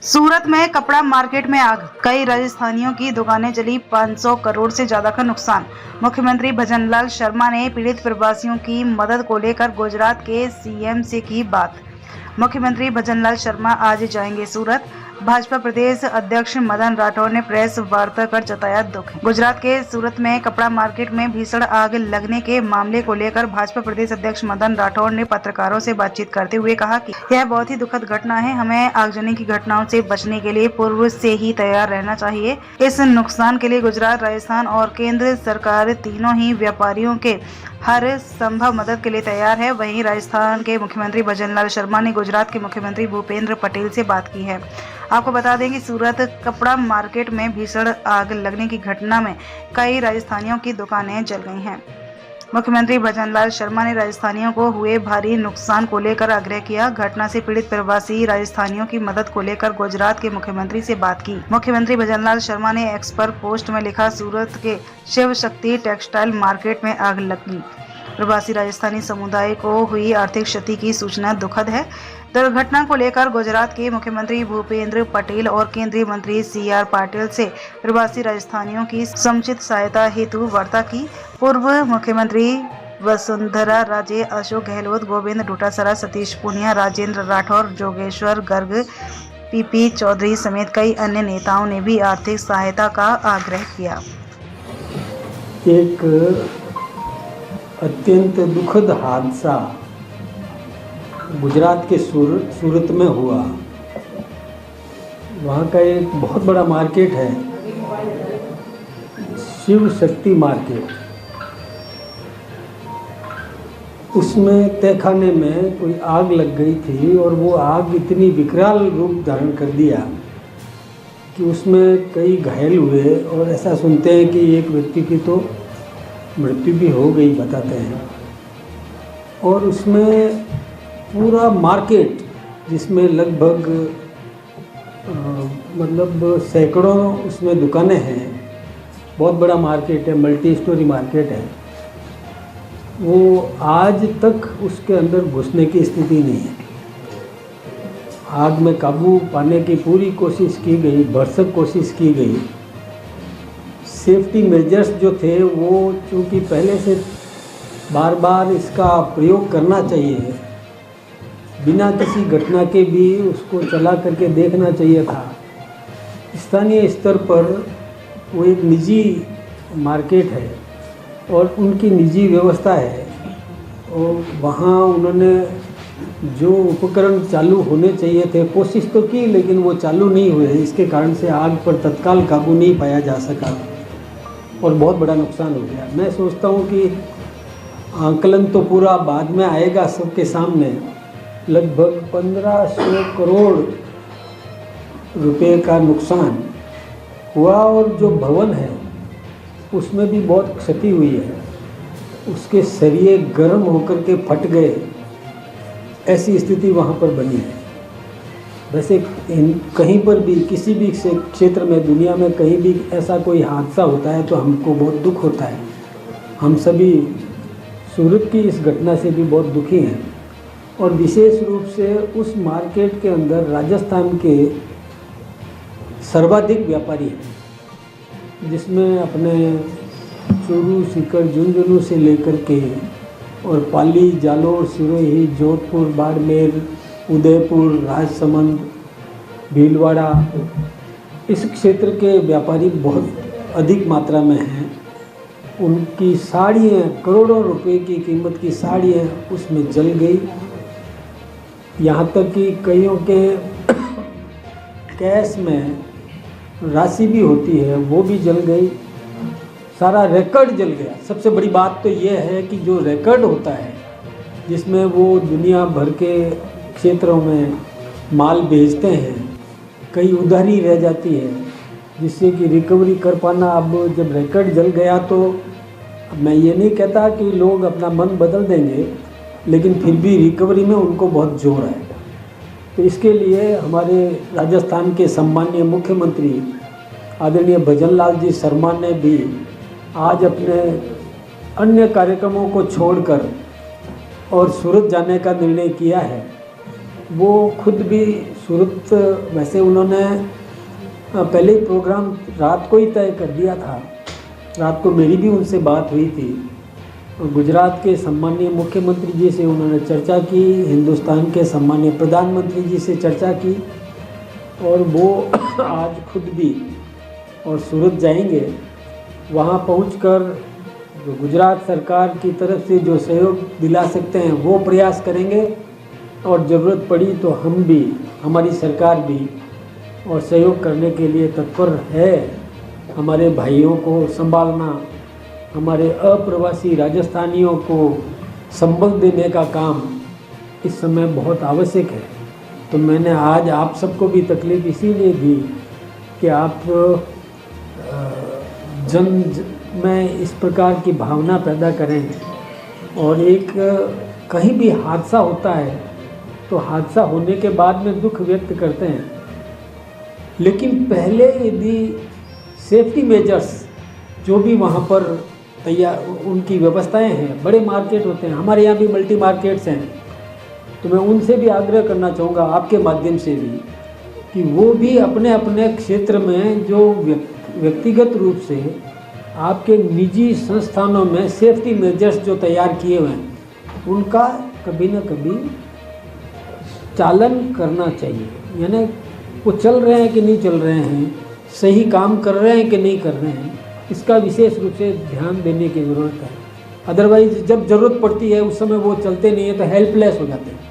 सूरत में कपड़ा मार्केट में आग, कई राजस्थानियों की दुकानें जली, 500 करोड़ से ज्यादा का नुकसान। मुख्यमंत्री भजनलाल शर्मा ने पीड़ित प्रवासियों की मदद को लेकर गुजरात के सीएम से की बात। मुख्यमंत्री भजनलाल शर्मा आज जाएंगे सूरत। भाजपा प्रदेश अध्यक्ष मदन राठौर ने प्रेस वार्ता कर जताया दुख। गुजरात के सूरत में कपड़ा मार्केट में भीषण आग लगने के मामले को लेकर भाजपा प्रदेश अध्यक्ष मदन राठौर ने पत्रकारों से बातचीत करते हुए कहा कि यह बहुत ही दुखद घटना है। हमें आगजनी की घटनाओं से बचने के लिए पूर्व से ही तैयार रहना चाहिए। इस नुकसान के लिए गुजरात, राजस्थान और केंद्र सरकार तीनों ही व्यापारियों के हर संभव मदद के लिए तैयार है। वहीं राजस्थान के मुख्यमंत्री भजनलाल शर्मा ने गुजरात के मुख्यमंत्री भूपेंद्र पटेल से बात की है। आपको बता दें कि सूरत कपड़ा मार्केट में भीषण आग लगने की घटना में कई राजस्थानियों की दुकानें जल गई हैं। मुख्यमंत्री भजनलाल शर्मा ने राजस्थानियों को हुए भारी नुकसान को लेकर आग्रह किया। घटना से पीड़ित प्रवासी राजस्थानियों की मदद को लेकर गुजरात के मुख्यमंत्री से बात की। मुख्यमंत्री भजनलाल शर्मा ने एक्स पर पोस्ट में लिखा, सूरत के शिव शक्ति टेक्सटाइल मार्केट में आग लगी। प्रवासी राजस्थानी समुदाय को हुई आर्थिक क्षति की सूचना दुखद है। दुर्घटना को लेकर गुजरात के मुख्यमंत्री भूपेंद्र पटेल और केंद्रीय मंत्री CR पाटिल से प्रवासी राजस्थानियों की समुचित सहायता हेतु वार्ता की। पूर्व मुख्यमंत्री वसुंधरा राजे, अशोक गहलोत, गोविंद डोटासरा, सतीश पूनिया, राजेंद्र राठौर, जोगेश्वर गर्ग, PP चौधरी समेत कई अन्य नेताओं ने भी आर्थिक सहायता का आग्रह किया। एक अत्यंत दुखद हादसा गुजरात के सूरत में हुआ। वहाँ का एक बहुत बड़ा मार्केट है, शिव शक्ति मार्केट। उसमें तहखाने में कोई आग लग गई थी और वो आग इतनी विकराल रूप धारण कर दिया कि उसमें कई घायल हुए और ऐसा सुनते हैं कि एक व्यक्ति की तो मृत्यु भी हो गई, बताते हैं। और उसमें पूरा मार्केट, जिसमें लगभग मतलब सैकड़ों उसमें दुकानें हैं, बहुत बड़ा मार्केट है, मल्टी स्टोरी मार्केट है, वो आज तक उसके अंदर घुसने की स्थिति नहीं है। आग में काबू पाने की पूरी कोशिश की गई, भरसक कोशिश की गई। सेफ्टी मेजर्स जो थे वो चूँकि पहले से बार बार इसका प्रयोग करना चाहिए, बिना किसी घटना के भी उसको चला करके देखना चाहिए था। स्थानीय स्तर पर वो एक निजी मार्केट है और उनकी निजी व्यवस्था है और वहाँ उन्होंने जो उपकरण चालू होने चाहिए थे कोशिश तो की, लेकिन वो चालू नहीं हुए। इसके कारण से आग पर तत्काल काबू नहीं पाया जा सका और बहुत बड़ा नुकसान हो गया। मैं सोचता हूँ कि आंकलन तो पूरा बाद में आएगा सबके सामने। लगभग 1500 करोड़ रुपए का नुकसान हुआ और जो भवन है उसमें भी बहुत क्षति हुई है। उसके सरिये गर्म होकर के फट गए, ऐसी स्थिति वहाँ पर बनी है। वैसे कहीं पर भी किसी भी क्षेत्र में दुनिया में कहीं भी ऐसा कोई हादसा होता है तो हमको बहुत दुख होता है। हम सभी सूरत की इस घटना से भी बहुत दुखी हैं और विशेष रूप से उस मार्केट के अंदर राजस्थान के सर्वाधिक व्यापारी हैं, जिसमें अपने चूरू, सीकर, झुंझुनू से लेकर के और पाली, जालोर, सिरोही, जोधपुर, बाड़मेर, उदयपुर, राजसमंद, भीलवाड़ा, इस क्षेत्र के व्यापारी बहुत अधिक मात्रा में हैं। उनकी साड़ियाँ, करोड़ों रुपए की कीमत की साड़ियाँ उसमें जल गई। यहाँ तक कि कईयों के कैश में राशि भी होती है वो भी जल गई। सारा रिकॉर्ड जल गया। सबसे बड़ी बात तो ये है कि जो रिकॉर्ड होता है जिसमें वो दुनिया भर के क्षेत्रों में माल भेजते हैं, कई उधारी रह जाती है जिससे कि रिकवरी कर पाना। अब जब रिकॉर्ड जल गया तो मैं ये नहीं कहता कि लोग अपना मन बदल देंगे, लेकिन फिर भी रिकवरी में उनको बहुत जोर आएगा। तो इसके लिए हमारे राजस्थान के सम्माननीय मुख्यमंत्री आदरणीय भजनलाल जी शर्मा ने भी आज अपने अन्य कार्यक्रमों को छोड़कर और सूरत जाने का निर्णय किया है वो खुद भी सूरत, वैसे उन्होंने पहले ही प्रोग्राम रात को ही तय कर दिया था। रात को मेरी भी उनसे बात हुई थी। गुजरात के सम्मानीय मुख्यमंत्री जी से उन्होंने चर्चा की, हिंदुस्तान के सम्मानीय प्रधानमंत्री जी से चर्चा की, और वो आज खुद भी और सूरत जाएंगे। वहाँ पहुंचकर जो गुजरात सरकार की तरफ से जो सहयोग दिला सकते हैं वो प्रयास करेंगे, और ज़रूरत पड़ी तो हम भी, हमारी सरकार भी और सहयोग करने के लिए तत्पर है। हमारे भाइयों को संभालना, हमारे अप्रवासी राजस्थानियों को संबल देने का काम इस समय बहुत आवश्यक है। तो मैंने आज आप सबको भी तकलीफ़ इसीलिए दी कि आप जन में इस प्रकार की भावना पैदा करें, और एक कहीं भी हादसा होता है तो हादसा होने के बाद में दुख व्यक्त करते हैं, लेकिन पहले यदि सेफ्टी मेजर्स जो भी वहाँ पर तैयार उनकी व्यवस्थाएं हैं, बड़े मार्केट होते हैं, हमारे यहाँ भी मल्टी मार्केट्स हैं, तो मैं उनसे भी आग्रह करना चाहूँगा आपके माध्यम से भी कि वो भी अपने अपने क्षेत्र में जो व्यक्तिगत रूप से आपके निजी संस्थानों में सेफ्टी मेजर्स जो तैयार किए हुए हैं उनका कभी न कभी चालन करना चाहिए। यानी वो चल रहे हैं कि नहीं चल रहे हैं, सही काम कर रहे हैं कि नहीं कर रहे हैं, इसका विशेष रूप से ध्यान देने की ज़रूरत है। अदरवाइज़ जब ज़रूरत पड़ती है उस समय वो चलते नहीं है तो हेल्पलेस हो जाते हैं।